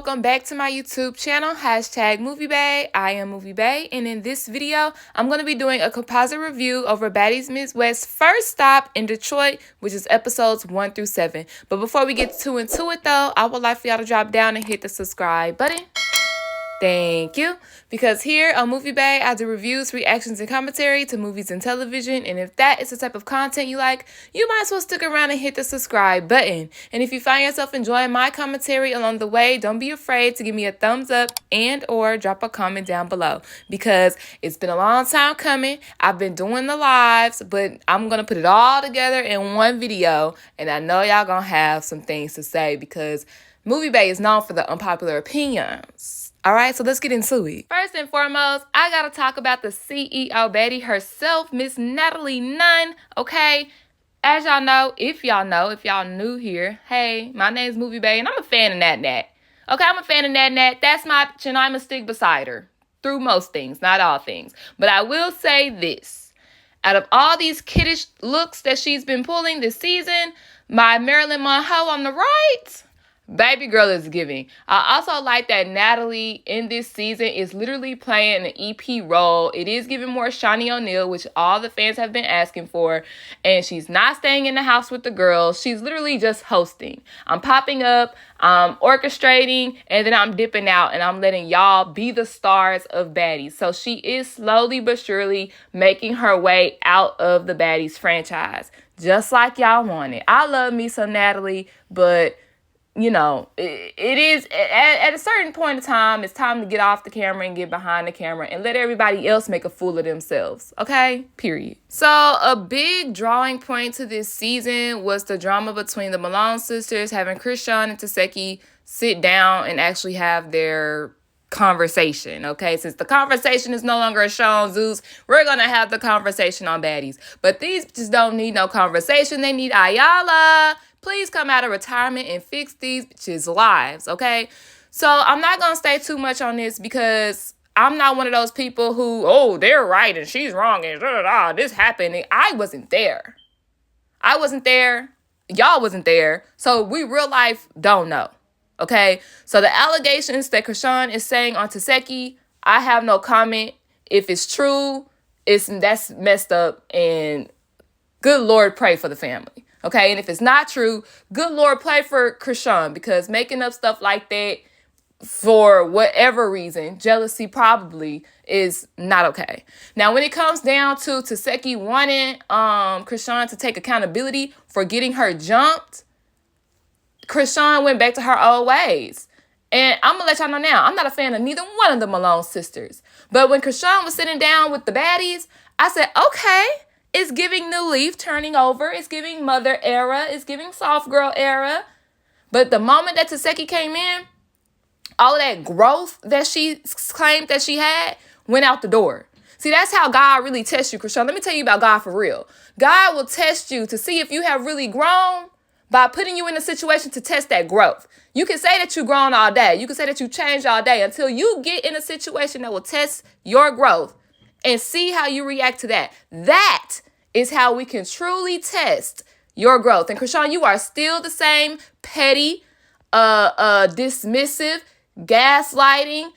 welcome back to my YouTube channel, #MovieBae. I am MovieBae, and in this video, I'm going to be doing a composite review over Baddies Midwest's first stop in Detroit, which is episodes 1 through 7. But before we get too into it though, I would like for y'all to drop down and hit the subscribe button. Thank you. Because here on MovieBae, I do reviews, reactions, and commentary to movies and television. And if that is the type of content you like, you might as well stick around and hit the subscribe button. And if you find yourself enjoying my commentary along the way, don't be afraid to give me a thumbs up and or drop a comment down below. Because it's been a long time coming. I've been doing the lives, but I'm going to put it all together in one video. And I know y'all going to have some things to say because MovieBae is known for the unpopular opinions. All right, so let's get into it. First and foremost, I got to talk about the CEO baddie herself, Miss Natalie Nun, okay? As y'all know, if y'all new here, hey, my name's MovieBae, and I'm a fan of Nat. Okay, I'm a fan of Nat. That's my bitch, and I'm a stick beside her through most things, not all things. But I will say this. Out of all these kiddish looks that she's been pulling this season, my Marilyn Monroe on the right, baby girl is giving. I also like that Natalie in this season is literally playing an EP role. It is giving more Shawnee O'Neal, which all the fans have been asking for. And she's not staying in the house with the girls. She's literally just hosting. I'm popping up, I'm orchestrating, and then I'm dipping out and I'm letting y'all be the stars of Baddies. So she is slowly but surely making her way out of the Baddies franchise, just like y'all wanted. I love me some Natalie, but you know, it is at a certain point in time, it's time to get off the camera and get behind the camera and let everybody else make a fool of themselves. Okay? Period. So a big drawing point to this season was the drama between the Malone Sisters, having Krishan and Teki sit down and actually have their conversation. Okay? Since the conversation is no longer a show on Zeus, we're going to have the conversation on Baddies. But these just don't need no conversation. They need Ayala. Please come out of retirement and fix these bitches' lives, okay? So I'm not going to stay too much on this because I'm not one of those people who, oh, they're right and she's wrong and this happened. And I wasn't there. I wasn't there. Y'all wasn't there. So we real life don't know, okay? So the allegations that Krishan is saying on Teki, I have no comment. If it's true, that's messed up and good Lord, pray for the family. Okay, and if it's not true, good Lord, pray for Krishan because making up stuff like that for whatever reason, jealousy probably, is not okay. Now, when it comes down to Teki wanting Krishan to take accountability for getting her jumped, Krishan went back to her old ways. And I'm going to let y'all know now, I'm not a fan of neither one of the Malone sisters. But when Krishan was sitting down with the baddies, I said, okay, it's giving new leaf turning over. It's giving mother era. It's giving soft girl era. But the moment that Teki came in, all of that growth that she claimed that she had went out the door. See, that's how God really tests you, Krishan. Let me tell you about God for real. God will test you to see if you have really grown by putting you in a situation to test that growth. You can say that you've grown all day. You can say that you changed all day until you get in a situation that will test your growth and see how you react to that. That is how we can truly test your growth. And Krishan, you are still the same petty, dismissive, gaslighting,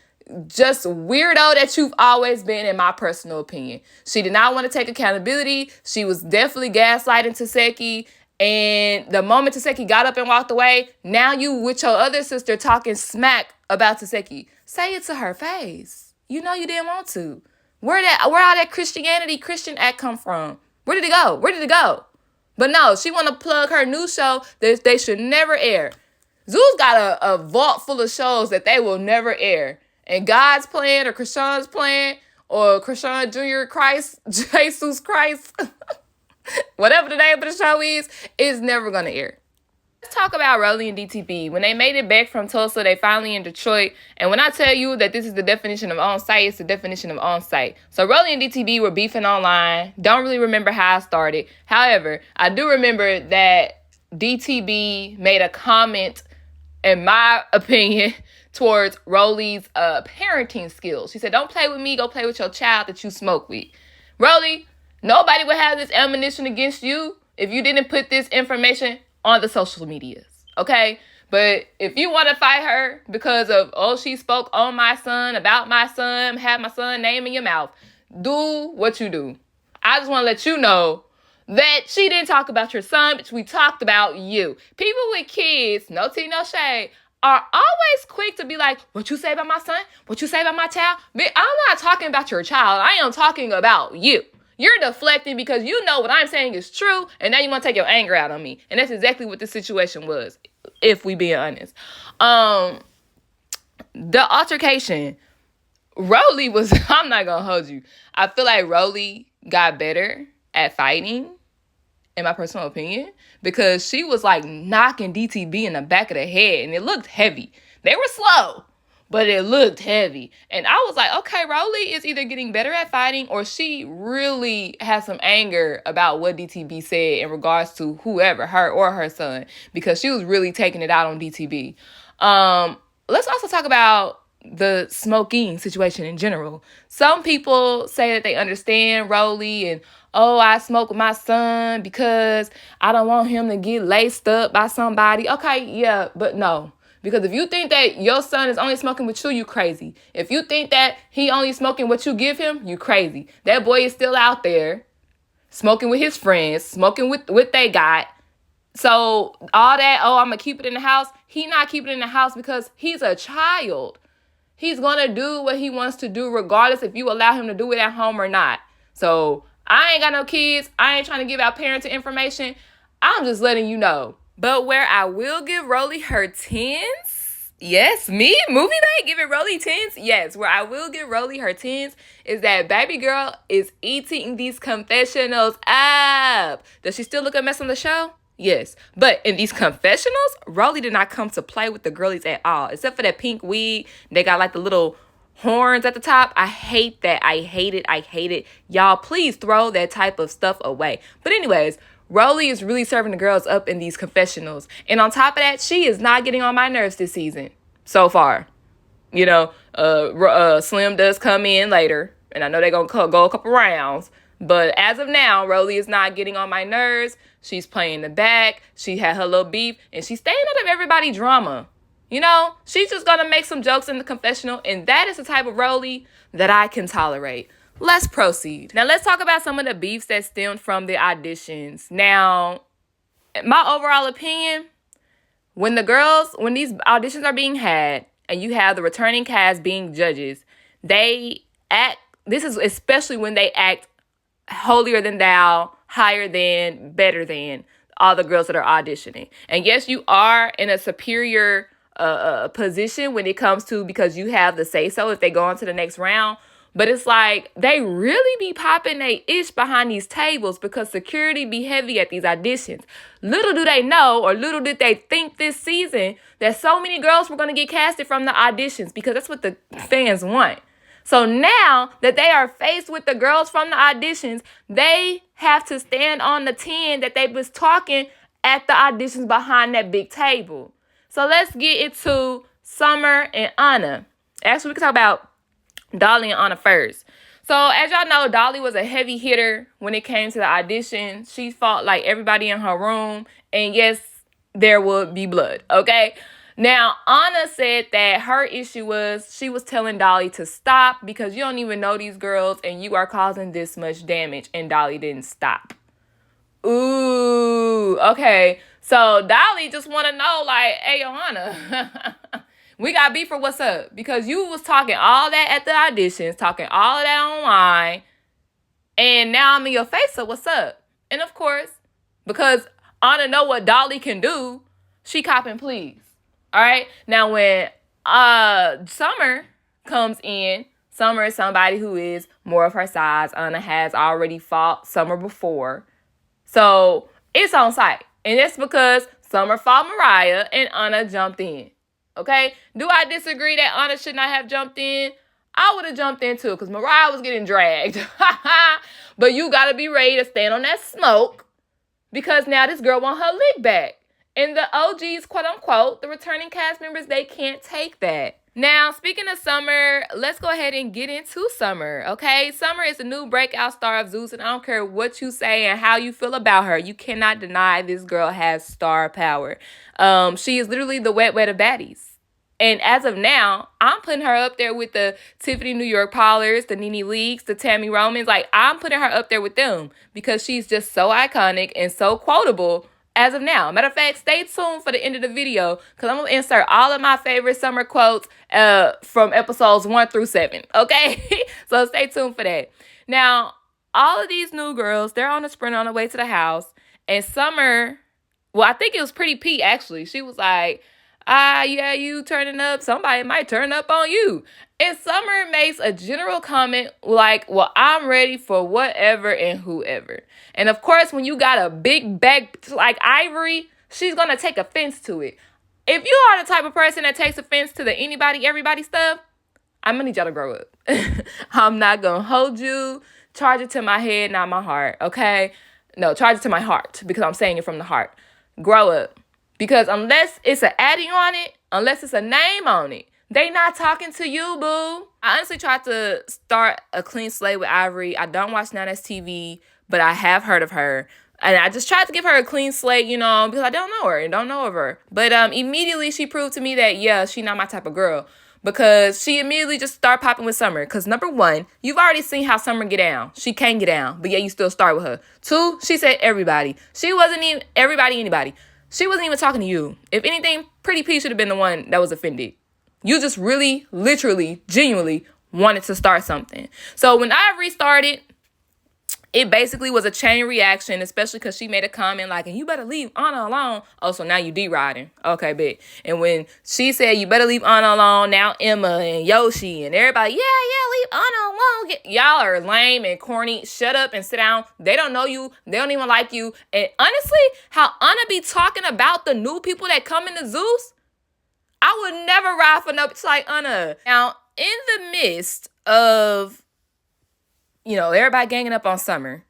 just weirdo that you've always been, in my personal opinion. She did not want to take accountability. She was definitely gaslighting Teki. And the moment Teki got up and walked away, now you with your other sister talking smack about Teki. Say it to her face. You know you didn't want to. Where all that Christian act come from? Where did it go? Where did it go? But no, she want to plug her new show that they should never air. Zeus got a vault full of shows that they will never air. And God's plan or Krishan's plan or Krishan Jr. Christ, Jesus Christ, whatever the name of the show is never going to air. Let's talk about Rolly and DTB. When they made it back from Tulsa, they finally in Detroit. And when I tell you that this is the definition of on-site, it's the definition of on-site. So Rolly and DTB were beefing online. Don't really remember how I started. However, I do remember that DTB made a comment, in my opinion, towards Rolly's parenting skills. She said, don't play with me, go play with your child that you smoke with. Rolly, nobody would have this ammunition against you if you didn't put this information on the social medias, okay? But if you want to fight her because of, oh, she spoke on my son, about my son, had my son name in your mouth, do what you do. I just want to let you know that she didn't talk about your son, but we talked about you. People with kids, no tea, no shade, are always quick to be like, what you say about my son? What you say about my child? But I'm not talking about your child. I am talking about you. You're deflecting because you know what I'm saying is true, and now you want to take your anger out on me. And that's exactly what this situation was, if we being honest. The altercation, Rolly was, I'm not going to hold you. I feel like Rolly got better at fighting, in my personal opinion, because she was like knocking DTB in the back of the head, and it looked heavy. They were slow, but it looked heavy. And I was like, okay, Rolly is either getting better at fighting or she really has some anger about what DTB said in regards to whoever, her or her son, because she was really taking it out on DTB. Let's also talk about the smoking situation in general. Some people say that they understand Rolly and, oh, I smoke with my son because I don't want him to get laced up by somebody. Okay, yeah, but no. Because if you think that your son is only smoking with you, you crazy. If you think that he only smoking what you give him, you crazy. That boy is still out there smoking with his friends, smoking with what they got. So all that, oh, I'm going to keep it in the house. He not keeping it in the house because he's a child. He's going to do what he wants to do regardless if you allow him to do it at home or not. So I ain't got no kids. I ain't trying to give out parenting information. I'm just letting you know. But where I will give Rolly her 10s, yes, me, movie bae, giving Rolly 10s, yes, where I will give Rolly her 10s is that baby girl is eating these confessionals up. Does she still look a mess on the show? Yes. But in these confessionals, Rolly did not come to play with the girlies at all, except for that pink wig. They got like the little horns at the top. I hate that. I hate it. I hate it. Y'all, please throw that type of stuff away. But anyways, Rolly is really serving the girls up in these confessionals. And on top of that, she is not getting on my nerves this season so far. You know, Slim does come in later, and I know they're going to go a couple rounds. But as of now, Rolly is not getting on my nerves. She's playing the back. She had her little beef, and she's staying out of everybody's drama. You know, she's just going to make some jokes in the confessional, and that is the type of Rolly that I can tolerate. Let's proceed. Now, let's talk about some of the beefs that stemmed from the auditions. Now, my overall opinion, when these auditions are being had and you have the returning cast being judges, this is especially when they act holier than thou, higher than, better than all the girls that are auditioning. And yes, you are in a superior position when it comes to, because you have the say-so if they go on to the next round. But it's like they really be popping they ish behind these tables because security be heavy at these auditions. Little do they know, or little did they think this season, that so many girls were going to get casted from the auditions, because that's what the fans want. So now that they are faced with the girls from the auditions, they have to stand on the 10 that they was talking at the auditions behind that big table. So let's get into Summer and Anna. Actually, we can talk about Dolly and Anna first. So as y'all know, Dolly was a heavy hitter when it came to the audition. She fought like everybody in her room. And yes, there would be blood, okay? Now, Anna said that her issue was she was telling Dolly to stop because you don't even know these girls and you are causing this much damage. And Dolly didn't stop. Ooh, okay. So Dolly just want to know, like, hey, Anna, we got beef for what's up? Because you was talking all that at the auditions, talking all of that online, and now I'm in your face, so what's up? And of course, because Anna know what Dolly can do, she copping please. All right? Now, when Summer comes in, Summer is somebody who is more of her size. Anna has already fought Summer before. So it's on site. And that's because Summer fought Mariah and Anna jumped in. Okay? Do I disagree that Anna should not have jumped in? I would have jumped in too because Mariah was getting dragged. But you got to be ready to stand on that smoke because now this girl want her lick back. And the OGs, quote unquote, the returning cast members, they can't take that. Now, speaking of Summer, let's go ahead and get into Summer, okay? Summer is the new breakout star of Zeus, and I don't care what you say and how you feel about her. You cannot deny this girl has star power. She is literally the wet of baddies. And as of now, I'm putting her up there with the Tiffany New York Pollars, the Nene Leakes, the Tammy Romans. Like, I'm putting her up there with them because she's just so iconic and so quotable as of now. Matter of fact, stay tuned for the end of the video because I'm going to insert all of my favorite summer quotes from episodes 1 through 7, okay? So stay tuned for that. Now, all of these new girls, they're on a sprint on the way to the house. And Summer, well, I think it was Pretty P, actually. She was like, yeah, you turning up. Somebody might turn up on you. And Summer makes a general comment like, well, I'm ready for whatever and whoever. And of course, when you got a big back like Ivory, she's going to take offense to it. If you are the type of person that takes offense to the anybody, everybody stuff, I'm going to need y'all to grow up. I'm not going to hold you. Charge it to my head, not my heart, okay? No, charge it to my heart because I'm saying it from the heart. Grow up. Because unless it's an adding on it, unless it's a name on it, they not talking to you, boo. I honestly tried to start a clean slate with Ivory. I don't watch Now That's TV, but I have heard of her. And I just tried to give her a clean slate, you know, because I don't know her and don't know of her. But immediately she proved to me that, yeah, she not my type of girl. Because she immediately just started popping with Summer. Because number one, you've already seen how Summer get down. She can't get down, but yet you still start with her. Two, she said everybody. She wasn't even anybody. She wasn't even talking to you. If anything, Pretty P should have been the one that was offended. You just really, literally, genuinely wanted to start something. So when Ivory started, it basically was a chain reaction, especially because she made a comment like, and you better leave Anna alone. Oh, so now you D-riding. Okay, big. And when she said, you better leave Anna alone, now Emma and Yoshi and everybody, yeah, leave Anna alone. Y'all are lame and corny. Shut up and sit down. They don't know you. They don't even like you. And honestly, how Anna be talking about the new people that come into Zeus, I would never ride for no bitch like Anna. Now, in the midst of, you know, everybody ganging up on Summer,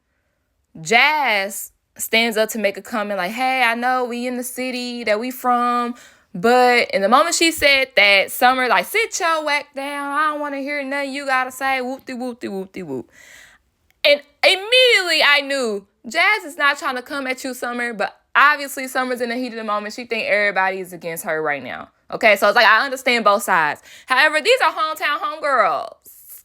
Jazz stands up to make a comment like, hey, I know we in the city that we from, but in the moment she said that, Summer like, sit your whack down. I don't want to hear nothing you got to say. Whoop-de-whoop-de-whoop-de-whoop. And immediately I knew Jazz is not trying to come at you, Summer, but obviously Summer's in the heat of the moment. She think everybody is against her right now. Okay, so it's like, I understand both sides. However, these are hometown homegirls.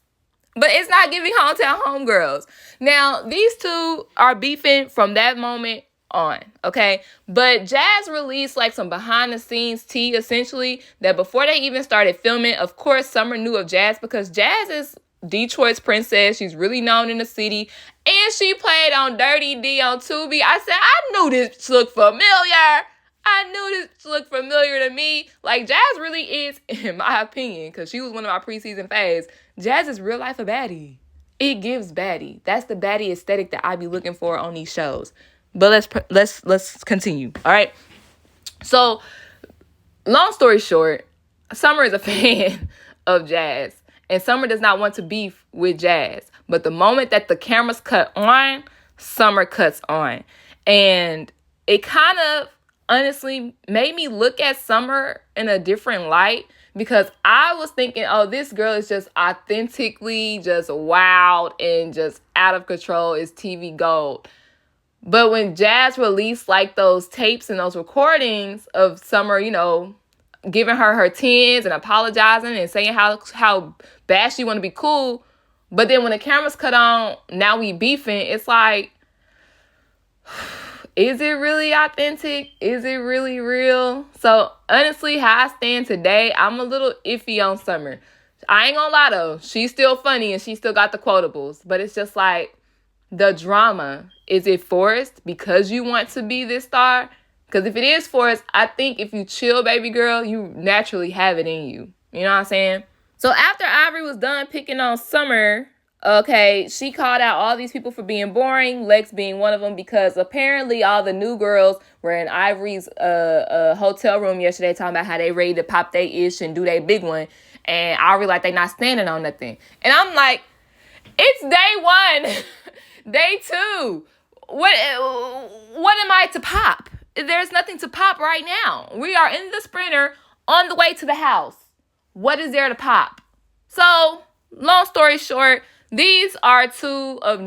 But it's not giving hometown homegirls. Now, these two are beefing from that moment on, okay? But Jazz released like some behind the scenes tea, essentially, that before they even started filming, of course, Summer knew of Jazz because Jazz is Detroit's princess. She's really known in the city. And she played on Dirty D on Tubi. I said, I knew this looked familiar. I knew this looked familiar to me. Like, Jazz really is, in my opinion, because she was one of my preseason faves, Jazz is real life a baddie. It gives baddie. That's the baddie aesthetic that I be looking for on these shows. But let's continue. All right. So, long story short, Summer is a fan of Jazz, and Summer does not want to beef with Jazz. But the moment that the cameras cut on, Summer cuts on, and it kind of honestly made me look at Summer in a different light. Because I was thinking, oh, this girl is just authentically just wild and just out of control. Is TV gold. But when Jazz released like those tapes and those recordings of Summer, you know, giving her tens and apologizing and saying how bad she want to be cool. But then when the cameras cut on, now we beefing. It's like, is it really authentic? Is it really real? So, honestly, how I stand today, I'm a little iffy on Summer. I ain't gonna lie, though. She's still funny and she still got the quotables. But it's just like, the drama. Is it forced because you want to be this star? Because if it is forced, I think if you chill, baby girl, you naturally have it in you. You know what I'm saying? So, after Ivory was done picking on Summer, okay, she called out all these people for being boring, Lex being one of them, because apparently all the new girls were in Ivory's hotel room yesterday talking about how they ready to pop their ish and do their big one. And Ivory like they not standing on nothing. And I'm like, it's day 1, day 2. What am I to pop? There's nothing to pop right now. We are in the sprinter on the way to the house. what is there to pop? So, long story short, these are two of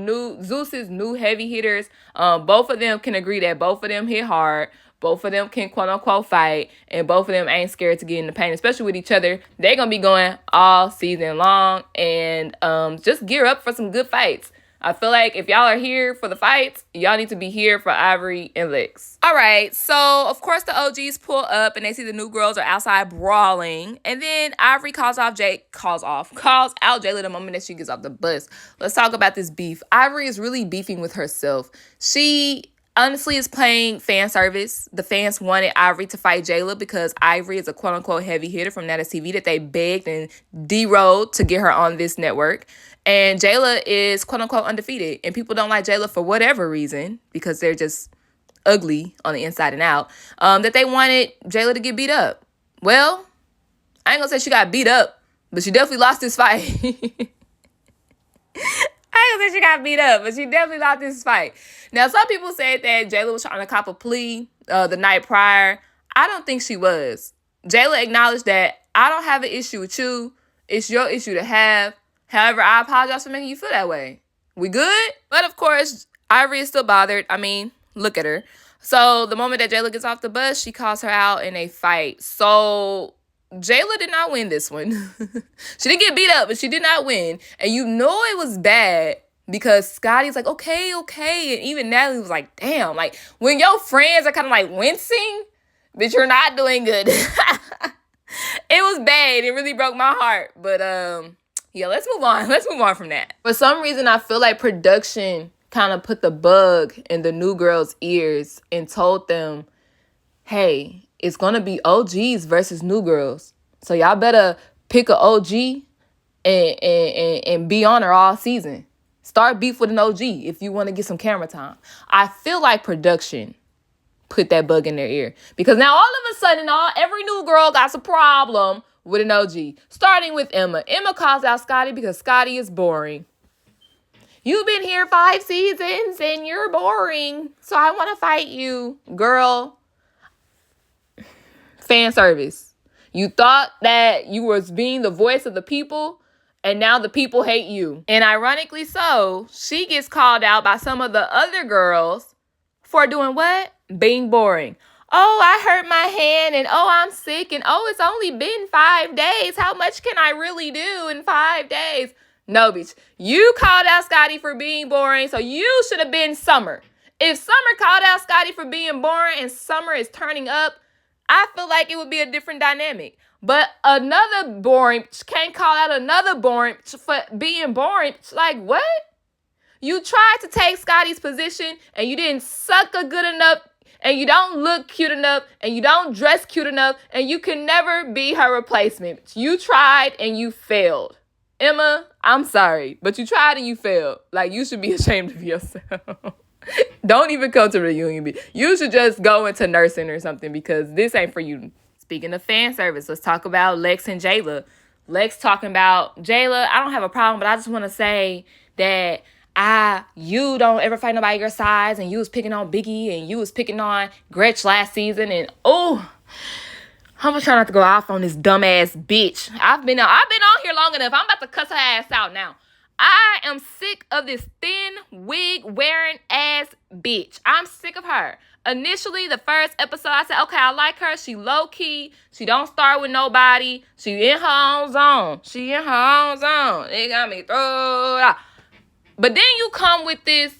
Zeus's new heavy hitters. Both of them can agree that both of them hit hard. Both of them can quote unquote fight, and both of them ain't scared to get in the paint, especially with each other. They're gonna be going all season long, and just gear up for some good fights. I feel like if y'all are here for the fights, y'all need to be here for Ivory and Lex. All right, so of course the OGs pull up and they see the new girls are outside brawling, and then Ivory calls out Jayla the moment that she gets off the bus. Let's talk about this beef. Ivory is really beefing with herself. She honestly is playing fan service. The fans wanted Ivory to fight Jayla because Ivory is a quote-unquote heavy hitter from Natalie TV that they begged and D-rolled to get her on this network. And Jayla is quote-unquote undefeated. And people don't like Jayla for whatever reason, because they're just ugly on the inside and out, that they wanted Jayla to get beat up. Well, I ain't gonna say she got beat up, but she definitely lost this fight. I ain't gonna say she got beat up, but she definitely lost this fight. Now, some people said that Jayla was trying to cop a plea the night prior. I don't think she was. Jayla acknowledged that I don't have an issue with you. It's your issue to have. However, I apologize for making you feel that way. We good? But of course, Ivory is still bothered. I mean, look at her. So the moment that Jayla gets off the bus, she calls her out in a fight. So Jayla did not win this one. She didn't get beat up, but she did not win. And you know it was bad because Scotty's like, okay. And even Natalie was like, damn. Like, when your friends are kind of like wincing, but you're not doing good. It was bad. It really broke my heart. But, yeah, let's move on. Let's move on from that. For some reason, I feel like production kind of put the bug in the new girls' ears and told them, hey, it's going to be OGs versus new girls. So y'all better pick an OG and be on her all season. Start beef with an OG if you want to get some camera time. I feel like production put that bug in their ear. Because now all of a sudden, every new girl got a problem with an OG. Starting with Emma. Emma calls out Scotty because Scotty is boring. You've been here 5 seasons and you're boring. So I want to fight you. Girl. Fan service. You thought that you was being the voice of the people, and now the people hate you. And ironically so, she gets called out by some of the other girls for doing what? Being boring. Oh, I hurt my hand, and oh, I'm sick, and oh, it's only been 5 days. How much can I really do in 5 days? No, bitch. You called out Scotty for being boring, so you should have been Summer. If Summer called out Scotty for being boring and Summer is turning up, I feel like it would be a different dynamic. But another boring can't call out another boring for being boring. Like, what? You tried to take Scotty's position, and you didn't suck a good enough, and you don't look cute enough, and you don't dress cute enough, and you can never be her replacement. You tried, and you failed. Emma, I'm sorry, but you tried and you failed. Like, you should be ashamed of yourself. Don't even come to reunion. You should just go into nursing or something, because this ain't for you. Speaking of fan service, let's talk about Lex and Jayla. Lex talking about Jayla. I don't have a problem, but I just want to say that you don't ever fight nobody your size, and you was picking on Biggie, and you was picking on Gretch last season, and I'm gonna try not to go off on this dumbass bitch. I've been on here long enough. I'm about to cuss her ass out now. I am sick of this thin wig wearing ass bitch. I'm sick of her. Initially, the first episode, I said, okay, I like her. She low key. She don't start with nobody. She in her own zone. It got me thrown out. But then you come with this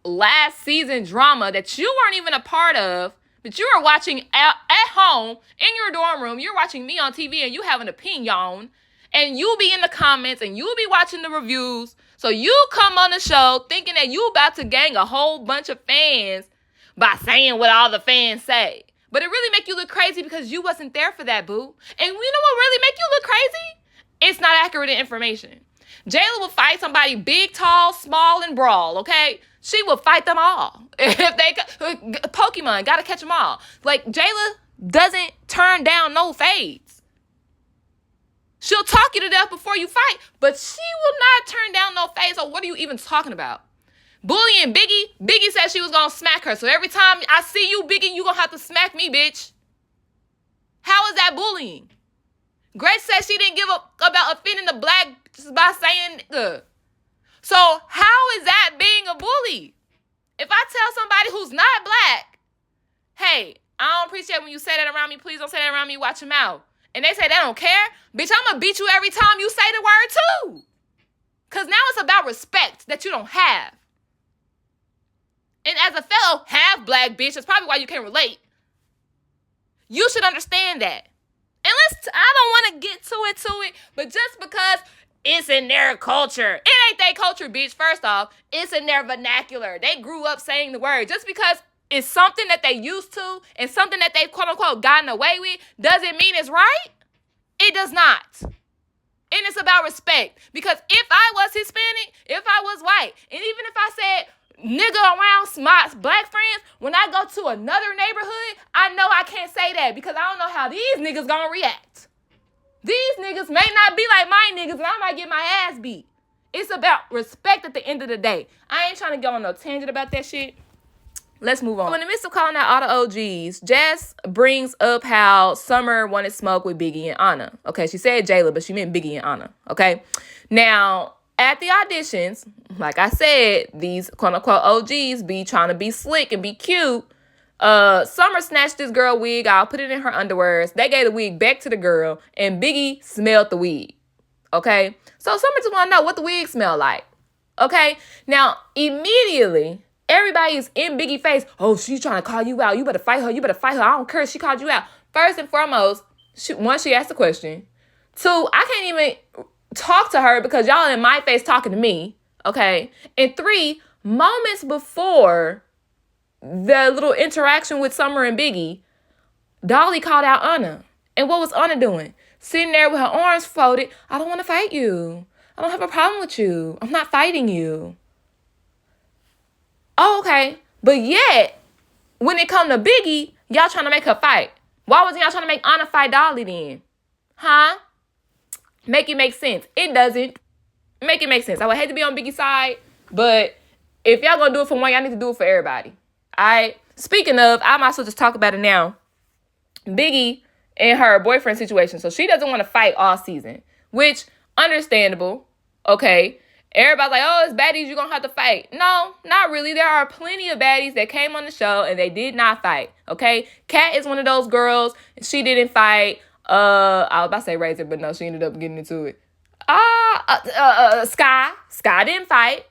last season drama that you weren't even a part of, but you were watching at home in your dorm room. You're watching me on TV and you have an opinion, and you'll be in the comments and you'll be watching the reviews. So you come on the show thinking that you about to gang a whole bunch of fans by saying what all the fans say. But it really make you look crazy because you wasn't there for that, boo. And you know what really make you look crazy? It's not accurate information. Jayla will fight somebody big, tall, small, and brawl, okay? She will fight them all. If they Pokemon, gotta catch them all. Like, Jayla doesn't turn down no fades. She'll talk you to death before you fight, but she will not turn down no fades. So what are you even talking about? Bullying Biggie said she was gonna smack her. So every time I see you, Biggie, you gonna have to smack me, bitch. How is that bullying? Grace said she didn't give up about offending the black just by saying nigga. So how is that being a bully? If I tell somebody who's not black, hey, I don't appreciate when you say that around me. Please don't say that around me. Watch your mouth. And they say they don't care. Bitch, I'm going to beat you every time you say the word too. Because now it's about respect that you don't have. And as a fellow half black bitch, that's probably why you can't relate. You should understand that. And I don't want to get to it, but just because it's in their culture. It ain't their culture, bitch. First off, it's in their vernacular. They grew up saying the word. Just because it's something that they used to and something that they've quote unquote gotten away with doesn't mean it's right. It does not. And it's about respect. Because if I was Hispanic, if I was white, and even if I said nigga around my black friends, when I go to another neighborhood, I know I can't say that because I don't know how these niggas gonna react. These niggas may not be like my niggas and I might get my ass beat. It's about respect at the end of the day. I ain't trying to go on no tangent about that shit. Let's move on. In the midst of calling out all the OGs, Jess brings up how Summer wanted smoke with Biggie and Anna. Okay, she said Jayla, but she meant Biggie and Anna. Okay? Now, at the auditions, like I said, these quote-unquote OGs be trying to be slick and be cute. Summer snatched this girl wig out, put it in her underwears. They gave the wig back to the girl, and Biggie smelled the wig. Okay? So Summer just want to know what the wig smelled like. Okay? Now, immediately, everybody is in Biggie's face. Oh, she's trying to call you out. You better fight her. You better fight her. I don't care if she called you out. First and foremost, she asked a question. Two, I can't even talk to her because y'all in my face talking to me. Okay? And three, moments before the little interaction with Summer and Biggie, Dolly called out Anna. And what was Anna doing? Sitting there with her arms folded. I don't want to fight you. I don't have a problem with you. I'm not fighting you. Oh, okay. But yet, when it come to Biggie, y'all trying to make her fight. Why wasn't y'all trying to make Anna fight Dolly then? Huh? Make it make sense. It doesn't. Make it make sense. I would hate to be on Biggie's side, but if y'all gonna do it for one, y'all need to do it for everybody. Alright? Speaking of, I might as well just talk about it now. Biggie and her boyfriend situation. So she doesn't want to fight all season, which, understandable. Okay? Everybody's like, oh, it's baddies, you're gonna have to fight. No, not really. There are plenty of baddies that came on the show and they did not fight. Okay? Kat is one of those girls. She didn't fight. I was about to say Razor, but no, she ended up getting into it. Sky didn't fight.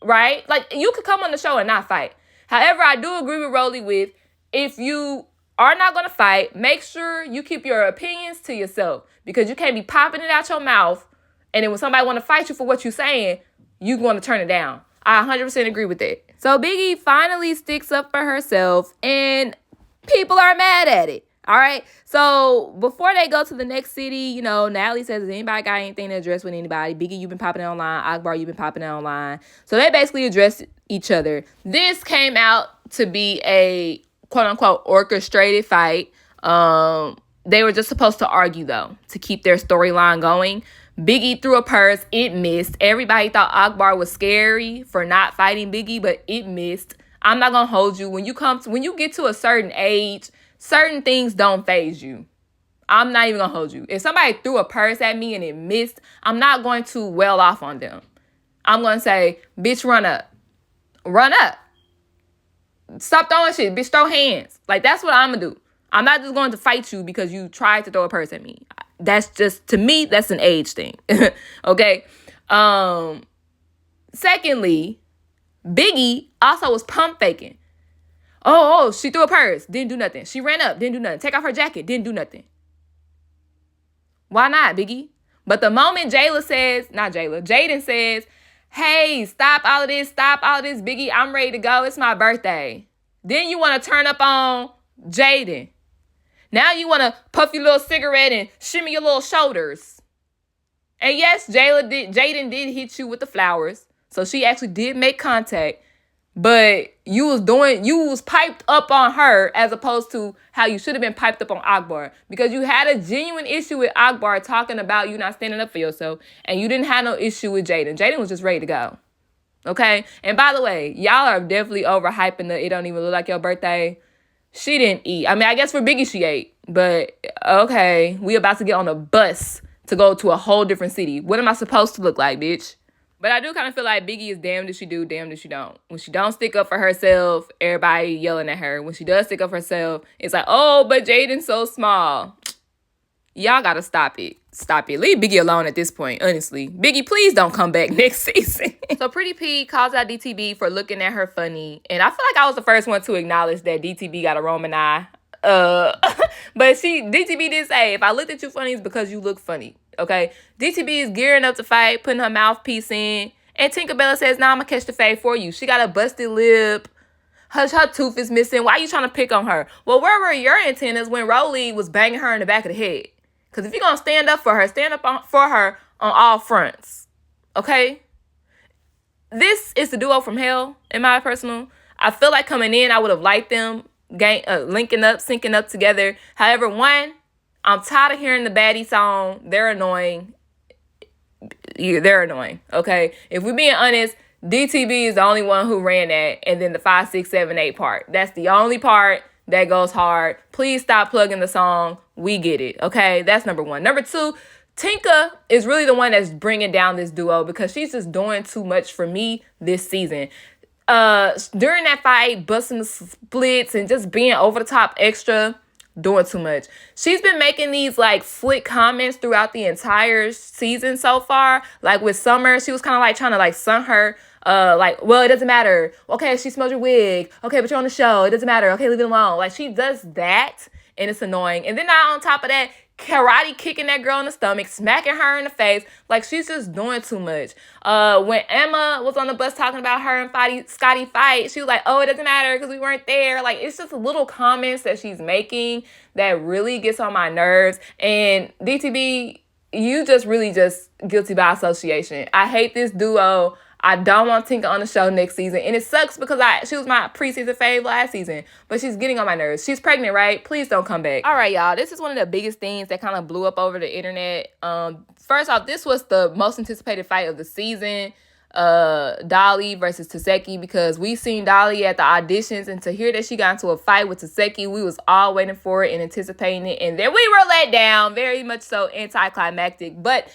Right? Like, you could come on the show and not fight. However, I do agree with Rolly with, if you are not going to fight, make sure you keep your opinions to yourself. Because you can't be popping it out your mouth, and then when somebody want to fight you for what you're saying, you want to turn it down. I 100% agree with that. So Biggie finally sticks up for herself, and people are mad at it. All right? So before they go to the next city, Natalie says, has anybody got anything to address with anybody? Biggie, you've been popping it online. Akbar, you've been popping it online. So they basically addressed each other. This came out to be a quote-unquote orchestrated fight. They were just supposed to argue, though, to keep their storyline going. Biggie threw a purse. It missed. Everybody thought Akbar was scary for not fighting Biggie, but it missed. I'm not going to hold you. When you get to a certain age, certain things don't faze you. I'm not even going to hold you. If somebody threw a purse at me and it missed, I'm not going to well off on them. I'm going to say, bitch, run up. Run up. Stop throwing shit. Bitch, throw hands. Like, that's what I'm going to do. I'm not just going to fight you because you tried to throw a purse at me. That's just, to me, that's an age thing. Okay? Secondly, Biggie also was pump faking. Oh, she threw a purse. Didn't do nothing. She ran up. Didn't do nothing. Take off her jacket. Didn't do nothing. Why not, Biggie? But the moment Jaden says, hey, stop all of this, Biggie, I'm ready to go. It's my birthday. Then you want to turn up on Jaden. Now you want to puff your little cigarette and shimmy your little shoulders. And yes, Jaden did hit you with the flowers. So she actually did make contact. But you was piped up on her as opposed to how you should have been piped up on Akbar. Because you had a genuine issue with Akbar talking about you not standing up for yourself. And you didn't have no issue with Jaden. Jaden was just ready to go. Okay? And by the way, y'all are definitely overhyping the it don't even look like your birthday. She didn't eat. I mean, I guess for Biggie she ate. But okay, we about to get on a bus to go to a whole different city. What am I supposed to look like, bitch? But I do kind of feel like Biggie is damned if she do, damned if she don't. When she don't stick up for herself, everybody yelling at her. When she does stick up for herself, it's like, oh, but Jaden's so small. Y'all gotta stop it. Stop it. Leave Biggie alone at this point, honestly. Biggie, please don't come back next season. So Pretty P calls out DTB for looking at her funny. And I feel like I was the first one to acknowledge that DTB got a Roman eye. But DTB did say, if I looked at you funny, it's because you look funny. Okay? DTB is gearing up to fight, putting her mouthpiece in. And Tinkerbella says, nah, I'm gonna catch the fade for you. She got a busted lip. Her tooth is missing. Why are you trying to pick on her? Well, where were your antennas when Rolly was banging her in the back of the head? Because if you're going to stand up for her, stand up for her on all fronts. Okay? This is the duo from hell, in my personal. I feel like coming in, I would have liked them linking up, syncing up together. However, one, I'm tired of hearing the Baddie song. They're annoying. They're annoying. Okay? If we're being honest, DTB is the only one who ran that. And then the 5, 6, 7, 8 part. That's the only part that goes hard. Please stop plugging the song. We get it, okay? That's number one. Number two, Tinka is really the one that's bringing down this duo because she's just doing too much for me this season. During that fight, busting the splits and just being over the top extra, doing too much. She's been making these like slick comments throughout the entire season so far. Like with Summer, she was kind of like trying to like sun her. Like, well, it doesn't matter. Okay, she smelled your wig. Okay, but you're on the show. It doesn't matter. Okay, leave it alone. Like, she does that, and it's annoying. And then now on top of that, karate kicking that girl in the stomach, smacking her in the face. Like, she's just doing too much. When Emma was on the bus talking about her and Scotty fight, she was like, oh, it doesn't matter because we weren't there. Like, it's just little comments that she's making that really gets on my nerves. And DTB, you just really just guilty by association. I hate this duo. I don't want Tinka on the show next season. And it sucks because she was my preseason fave last season. But she's getting on my nerves. She's pregnant, right? Please don't come back. All right, y'all. This is one of the biggest things that kind of blew up over the internet. First off, this was the most anticipated fight of the season. Dolly versus Teki, because we seen Dolly at the auditions, and to hear that she got into a fight with Teki, we was all waiting for it and anticipating it. And then we were let down. Very much so anticlimactic. But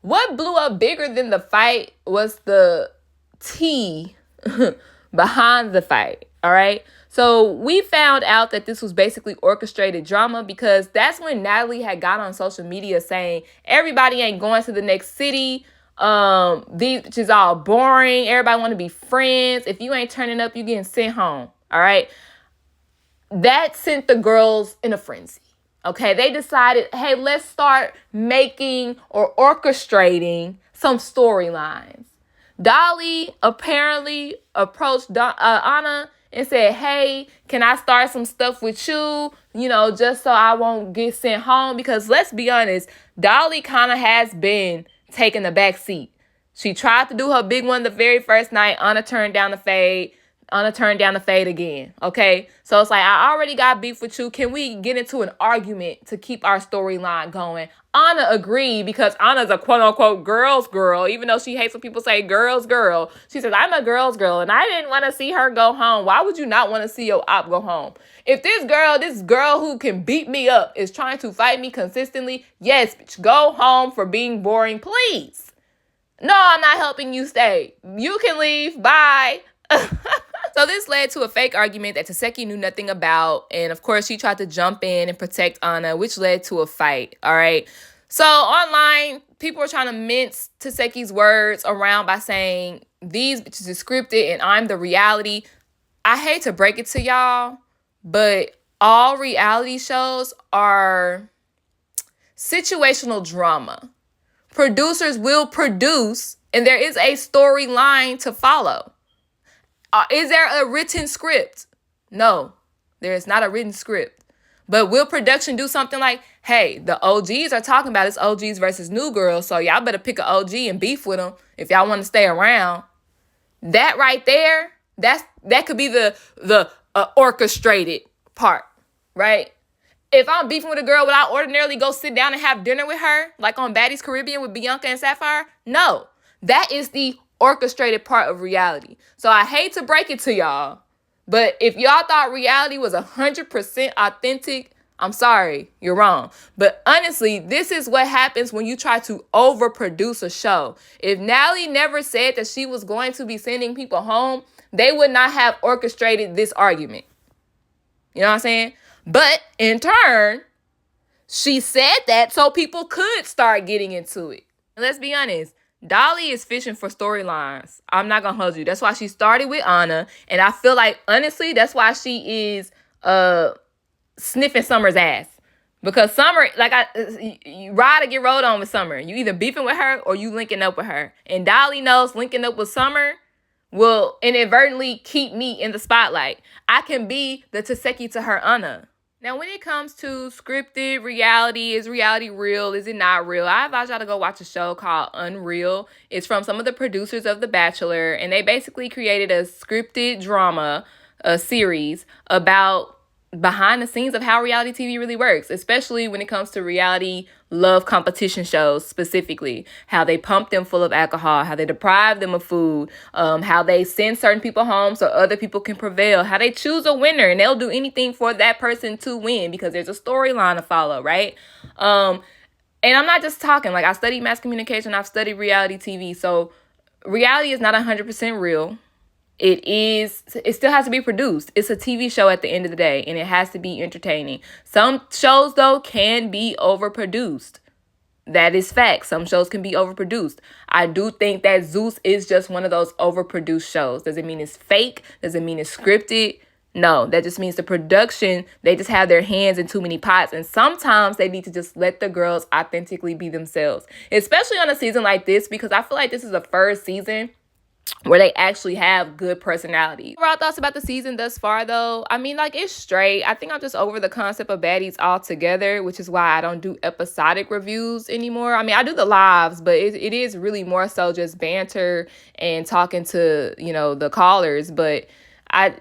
what blew up bigger than the fight was the tea behind the fight, all right? So we found out that this was basically orchestrated drama because that's when Natalie had got on social media saying, everybody ain't going to the next city. These bitches all boring. Everybody want to be friends. If you ain't turning up, you getting sent home, all right? That sent the girls in a frenzy. Okay, they decided, hey, let's start making or orchestrating some storylines. Dolly apparently approached Anna and said, hey, can I start some stuff with you? You know, just so I won't get sent home. Because let's be honest, Dolly kind of has been taking the back seat. She tried to do her big one the very first night. Anna turned down the fade. Anna turned down the fade again, okay? So it's like, I already got beef with you. Can we get into an argument to keep our storyline going? Anna agreed because Anna's a quote-unquote girl's girl, even though she hates when people say girl's girl. She says, I'm a girl's girl, and I didn't want to see her go home. Why would you not want to see your op go home? If this girl who can beat me up is trying to fight me consistently, yes, bitch, go home for being boring, please. No, I'm not helping you stay. You can leave. Bye. So this led to a fake argument that Teki knew nothing about. And of course, she tried to jump in and protect Anna, which led to a fight. All right. So online, people were trying to mince Teki's words around by saying, these bitches are scripted and I'm the reality. I hate to break it to y'all, but all reality shows are situational drama. Producers will produce, and there is a storyline to follow. Is there a written script? No, there is not a written script. But will production do something like, hey, the OGs are talking about it's OGs versus new girls, so y'all better pick an OG and beef with them if y'all want to stay around. That right there, that could be the orchestrated part, right? If I'm beefing with a girl, would I ordinarily go sit down and have dinner with her, like on Baddies Caribbean with Bianca and Sapphire? No, that is the orchestrated part of reality. So I hate to break it to y'all, but if y'all thought reality was 100% authentic, I'm sorry, you're wrong. But honestly, this is what happens when you try to overproduce a show. If Natalie never said that she was going to be sending people home, they would not have orchestrated this argument. You know what I'm saying? But in turn, she said that so people could start getting into it. And let's be honest, Dolly is fishing for storylines. I'm not going to hold you. That's why she started with Anna. And I feel like, honestly, that's why she is sniffing Summer's ass. Because Summer, you ride or get rolled on with Summer. You either beefing with her or you linking up with her. And Dolly knows linking up with Summer will inadvertently keep me in the spotlight. I can be the Teki to her Anna. Now, when it comes to scripted reality, is reality real? Is it not real? I advise y'all to go watch a show called Unreal. It's from some of the producers of The Bachelor, and they basically created a scripted drama, a series about behind the scenes of how reality TV really works, especially when it comes to reality love competition shows specifically. How they pump them full of alcohol, how they deprive them of food, how they send certain people home so other people can prevail, how they choose a winner and they'll do anything for that person to win because there's a storyline to follow, right? And I'm not just talking, like I studied mass communication, I've studied reality TV, so reality is not 100% real. It still has to be produced. It's a TV show at the end of the day, and it has to be entertaining. Some shows, though, can be overproduced. That is fact. Some shows can be overproduced. I do think that Zeus is just one of those overproduced shows. Does it mean it's fake? Does it mean it's scripted? No, that just means the production, they just have their hands in too many pots. And sometimes they need to just let the girls authentically be themselves, especially on a season like this, because I feel like this is the first season where they actually have good personality. Overall thoughts about the season thus far, though, I mean, like, it's straight. I think I'm just over the concept of Baddies altogether, which is why I don't do episodic reviews anymore. I mean, I do the lives, but it is really more so just banter and talking to, you know, the callers. But I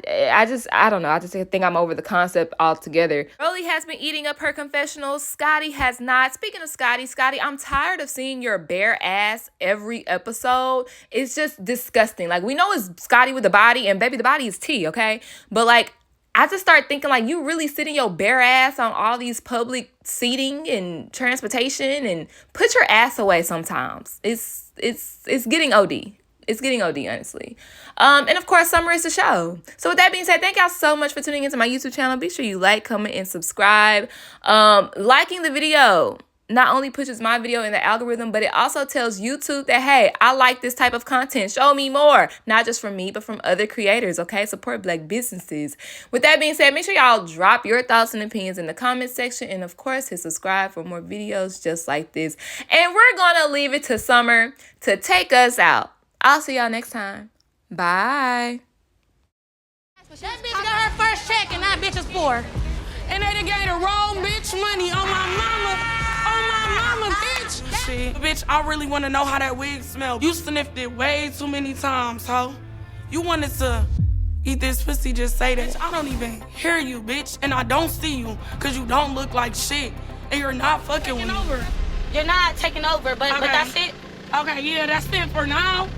don't know. I just think I'm over the concept altogether. Dolly has been eating up her confessionals. Scotty has not. Speaking of Scotty, I'm tired of seeing your bare ass every episode. It's just disgusting. Like, we know it's Scotty with the body, and baby, the body is T, okay? But, like, I just start thinking, like, you really sitting your bare ass on all these public seating and transportation, and put your ass away sometimes. It's getting OD. It's getting OD, honestly. And of course, summer is the show. So with that being said, thank y'all so much for tuning into my YouTube channel. Be sure you like, comment, and subscribe. Liking the video not only pushes my video in the algorithm, but it also tells YouTube that, hey, I like this type of content. Show me more. Not just from me, but from other creators, okay? Support Black businesses. With that being said, make sure y'all drop your thoughts and opinions in the comment section. And of course, hit subscribe for more videos just like this. And we're going to leave it to Summer to take us out. I'll see y'all next time. Bye. That bitch got her first check and that bitch is poor. And they done gave the wrong bitch money on my mama, bitch. Shit. Bitch, I really want to know how that wig smelled. You sniffed it way too many times, ho. You wanted to eat this pussy, just say that. Bitch, I don't even hear you, bitch. And I don't see you, because you don't look like shit. And you're not fucking with me. You're not taking over, but that's it. Okay, yeah, that's it for now.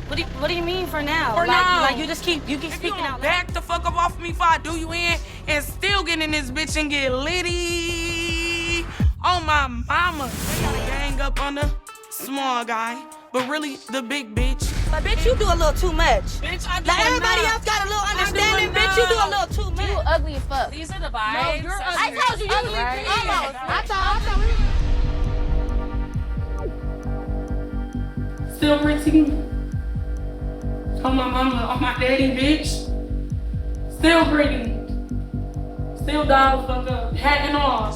What do you mean for now? For now. Like you keep speaking out. Back the fuck up off me before I do you in and still get in this bitch and get litty. Oh my mama. They got a gang up on the small guy, but really the big bitch. But bitch, you do a little too much. Bitch, I do like everybody enough. else got a little understanding. Bitch, you do a little too much. You ugly as fuck. These are the vibes. No, you're ugly. I told you, you ugly. right? Almost. I thought we Still pretty. On my mama, on my daddy, bitch. Still pretty. Still dialed the fuck up. Hat and all.